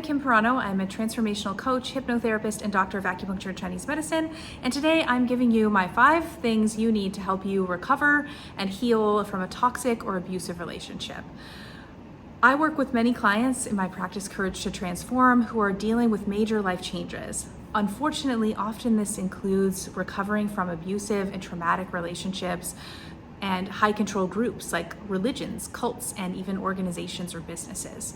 I'm Kim Pirano. I'm a transformational coach, hypnotherapist, and doctor of acupuncture and Chinese medicine. And today I'm giving you my 5 things you need to help you recover and heal from a toxic or abusive relationship. I work with many clients in my practice Courage to Transform who are dealing with major life changes. Unfortunately, often this includes recovering from abusive and traumatic relationships and high control groups like religions, cults, and even organizations or businesses.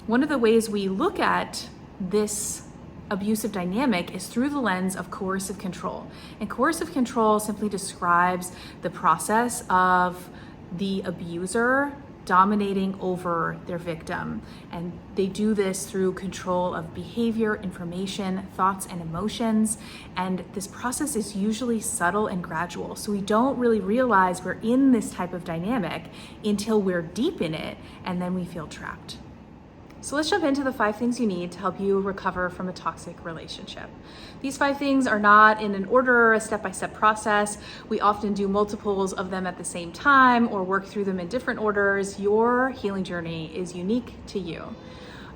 One of the ways we look at this abusive dynamic is through the lens of coercive control. And coercive control simply describes the process of the abuser dominating over their victim. And they do this through control of behavior, information, thoughts, and emotions. And this process is usually subtle and gradual. So we don't really realize we're in this type of dynamic until we're deep in it, and then we feel trapped. So let's jump into the 5 things you need to help you recover from a toxic relationship. These 5 things are not in an order or a step-by-step process. We often do multiples of them at the same time or work through them in different orders. Your healing journey is unique to you.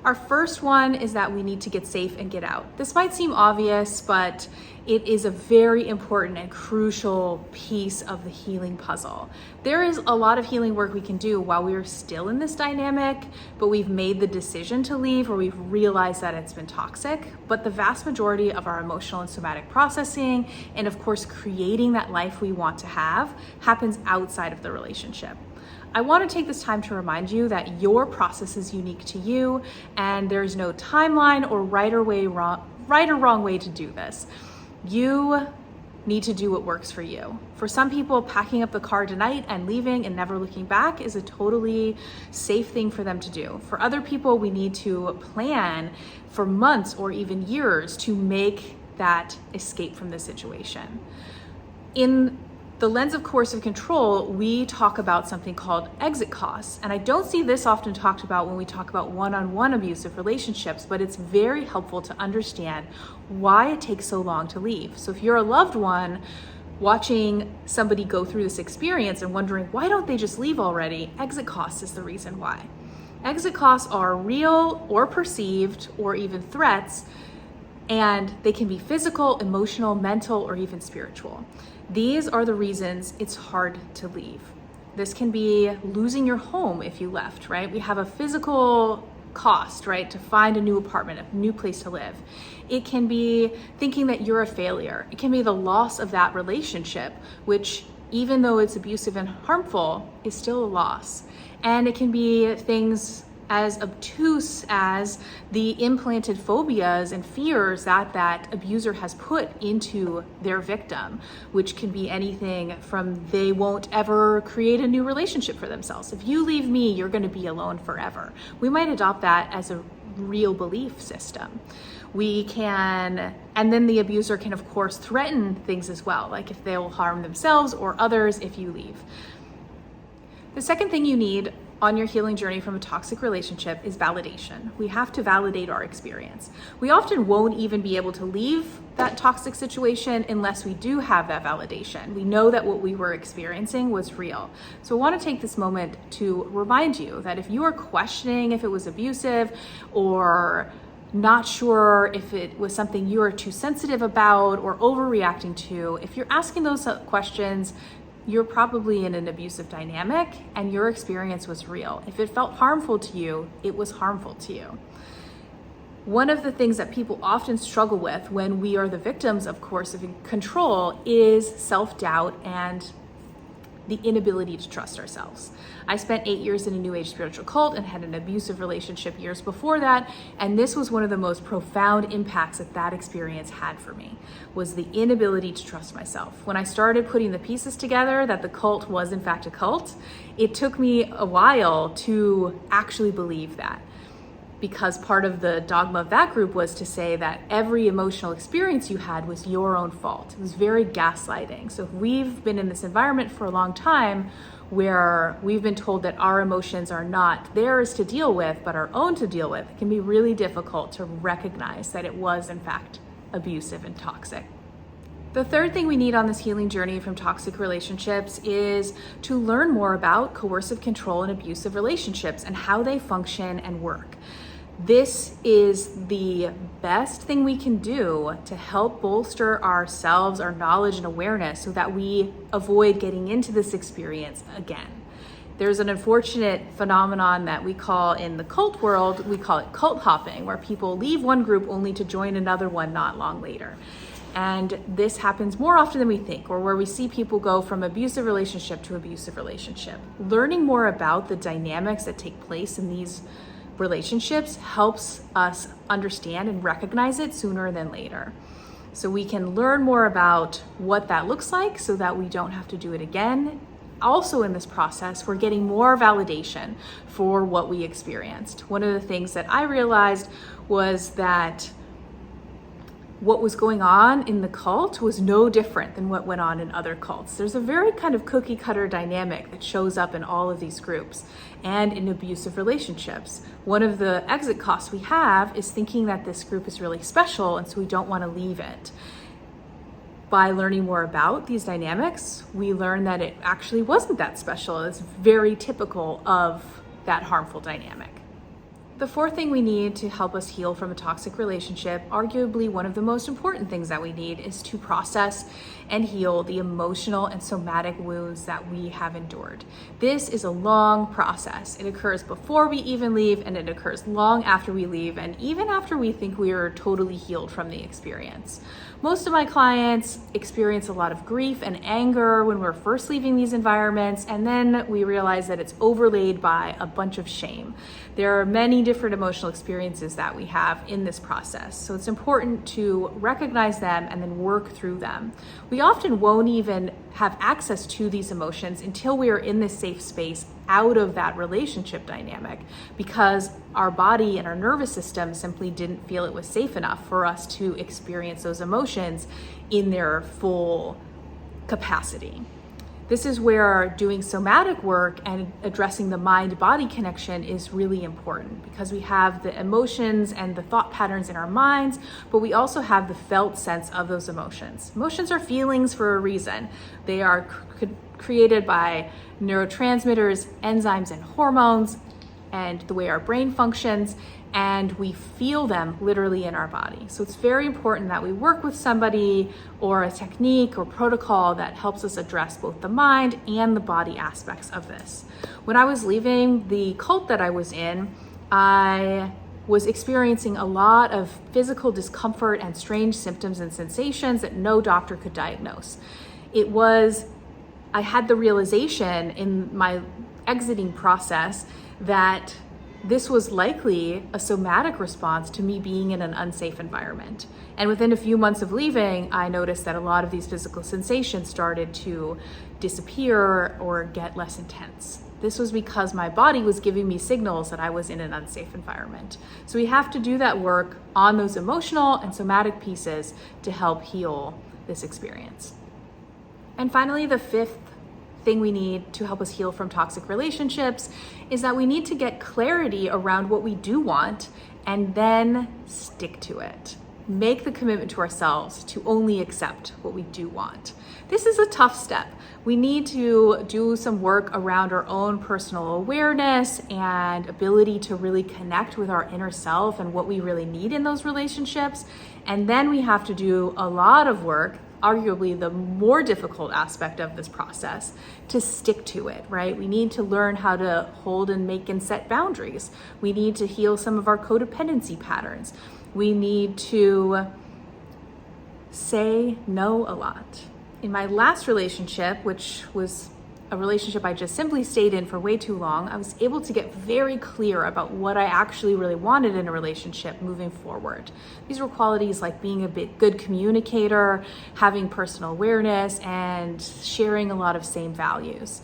Our first one is that we need to get safe and get out. This might seem obvious, but it is a very important and crucial piece of the healing puzzle. There is a lot of healing work we can do while we are still in this dynamic, but we've made the decision to leave or we've realized that it's been toxic. But the vast majority of our emotional and somatic processing, and of course, creating that life we want to have, happens outside of the relationship. I want to take this time to remind you that your process is unique to you, and there's no timeline or right or wrong way to do this. You need to do what works for you. For some people, packing up the car tonight and leaving and never looking back is a totally safe thing for them to do. For other people, we need to plan for months or even years to make that escape from the situation. In the lens of coercive control, we talk about something called exit costs. And I don't see this often talked about when we talk about one-on-one abusive relationships, but it's very helpful to understand why it takes so long to leave. So if you're a loved one watching somebody go through this experience and wondering, why don't they just leave already? Exit costs is the reason why. Exit costs are real or perceived or even threats, and they can be physical, emotional, mental, or even spiritual. These are the reasons it's hard to leave. This can be losing your home if you left, right? We have a physical cost, right, to find a new apartment, a new place to live. It can be thinking that you're a failure. It can be the loss of that relationship, which even though it's abusive and harmful, is still a loss. And it can be things as obtuse as the implanted phobias and fears that abuser has put into their victim, which can be anything from they won't ever create a new relationship for themselves. If you leave me, you're going to be alone forever. We might adopt that as a real belief system. And then the abuser can of course threaten things as well, like if they will harm themselves or others if you leave. The second thing you need on your healing journey from a toxic relationship is validation. We have to validate our experience. We often won't even be able to leave that toxic situation unless we do have that validation. We know that what we were experiencing was real. So I want to take this moment to remind you that if you are questioning if it was abusive or not sure if it was something you are too sensitive about or overreacting to, if you're asking those questions, you're probably in an abusive dynamic and your experience was real. If it felt harmful to you, it was harmful to you. One of the things that people often struggle with when we are the victims of coercive control is self-doubt and the inability to trust ourselves. I spent 8 years in a New Age spiritual cult and had an abusive relationship years before that, and this was one of the most profound impacts that experience had for me, was the inability to trust myself. When I started putting the pieces together that the cult was in fact a cult, it took me a while to actually believe that, because part of the dogma of that group was to say that every emotional experience you had was your own fault. It was very gaslighting. So if we've been in this environment for a long time where we've been told that our emotions are not theirs to deal with, but our own to deal with, it can be really difficult to recognize that it was in fact abusive and toxic. The third thing we need on this healing journey from toxic relationships is to learn more about coercive control and abusive relationships and how they function and work. This is the best thing we can do to help bolster ourselves, our knowledge and awareness, so that we avoid getting into this experience again. There's an unfortunate phenomenon that we call in the cult world, we call it cult hopping, where people leave one group only to join another one not long later. And this happens more often than we think, or where we see people go from abusive relationship to abusive relationship. Learning more about the dynamics that take place in these relationships helps us understand and recognize it sooner than later. So we can learn more about what that looks like so that we don't have to do it again. Also in this process, we're getting more validation for what we experienced. One of the things that I realized was that what was going on in the cult was no different than what went on in other cults. There's a very kind of cookie cutter dynamic that shows up in all of these groups and in abusive relationships. One of the exit costs we have is thinking that this group is really special, and so we don't want to leave it. By learning more about these dynamics, we learn that it actually wasn't that special. It's very typical of that harmful dynamic. The fourth thing we need to help us heal from a toxic relationship, arguably one of the most important things that we need, is to process and heal the emotional and somatic wounds that we have endured. This is a long process. It occurs before we even leave, and it occurs long after we leave, and even after we think we are totally healed from the experience. Most of my clients experience a lot of grief and anger when we're first leaving these environments, and then we realize that it's overlaid by a bunch of shame. There are many different emotional experiences that we have in this process, so it's important to recognize them and then work through them. We often won't even have access to these emotions until we are in this safe space out of that relationship dynamic, because our body and our nervous system simply didn't feel it was safe enough for us to experience those emotions in their full capacity. This is where doing somatic work and addressing the mind-body connection is really important, because we have the emotions and the thought patterns in our minds, but we also have the felt sense of those emotions. Emotions are feelings for a reason. They are created by neurotransmitters, enzymes, and hormones, and the way our brain functions, and we feel them literally in our body. So it's very important that we work with somebody or a technique or protocol that helps us address both the mind and the body aspects of this. When I was leaving the cult that I was in, I was experiencing a lot of physical discomfort and strange symptoms and sensations that no doctor could diagnose. I had the realization in my exiting process that this was likely a somatic response to me being in an unsafe environment. And within a few months of leaving, I noticed that a lot of these physical sensations started to disappear or get less intense. This was because my body was giving me signals that I was in an unsafe environment. So we have to do that work on those emotional and somatic pieces to help heal this experience. And finally, the fifth thing we need to help us heal from toxic relationships is that we need to get clarity around what we do want and then stick to it. Make the commitment to ourselves to only accept what we do want. This is a tough step. We need to do some work around our own personal awareness and ability to really connect with our inner self and what we really need in those relationships. And then we have to do a lot of work, arguably the more difficult aspect of this process, to stick to it, right? We need to learn how to hold and make and set boundaries. We need to heal some of our codependency patterns. We need to say no a lot. In my last relationship, which was a relationship I just simply stayed in for way too long, I was able to get very clear about what I actually really wanted in a relationship moving forward. These were qualities like being a good communicator, having personal awareness, and sharing a lot of same values.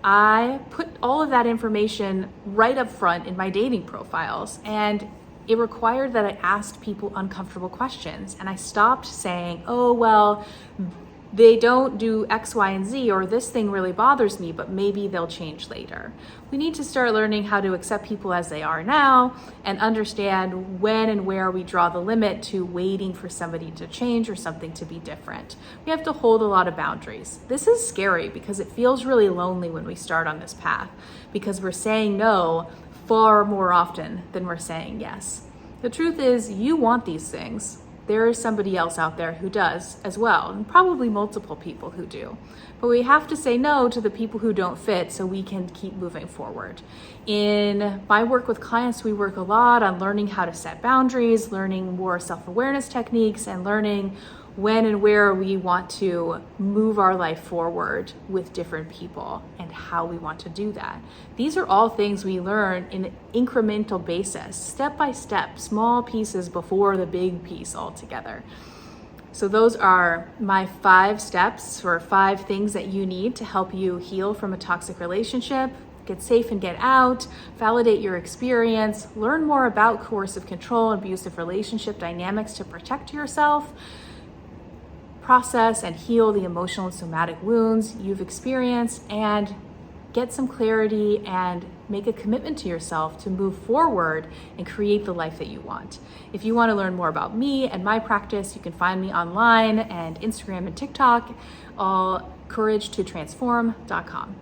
I put all of that information right up front in my dating profiles, and it required that I asked people uncomfortable questions. And I stopped saying, oh, well, they don't do X, Y, and Z, or this thing really bothers me, but maybe they'll change later. We need to start learning how to accept people as they are now and understand when and where we draw the limit to waiting for somebody to change or something to be different. We have to hold a lot of boundaries. This is scary because it feels really lonely when we start on this path, because we're saying no far more often than we're saying yes. The truth is, you want these things. There is somebody else out there who does as well, and probably multiple people who do. But we have to say no to the people who don't fit so we can keep moving forward. In my work with clients, we work a lot on learning how to set boundaries, learning more self-awareness techniques, and learning when and where we want to move our life forward with different people and how we want to do that. These are all things we learn in an incremental basis, step by step, small pieces before the big piece altogether. So those are my 5 steps or 5 things that you need to help you heal from a toxic relationship, get safe and get out, validate your experience, learn more about coercive control and abusive relationship dynamics to protect yourself, process and heal the emotional and somatic wounds you've experienced, and get some clarity and make a commitment to yourself to move forward and create the life that you want. If you want to learn more about me and my practice, you can find me online and Instagram and TikTok, all couragetotransform.com.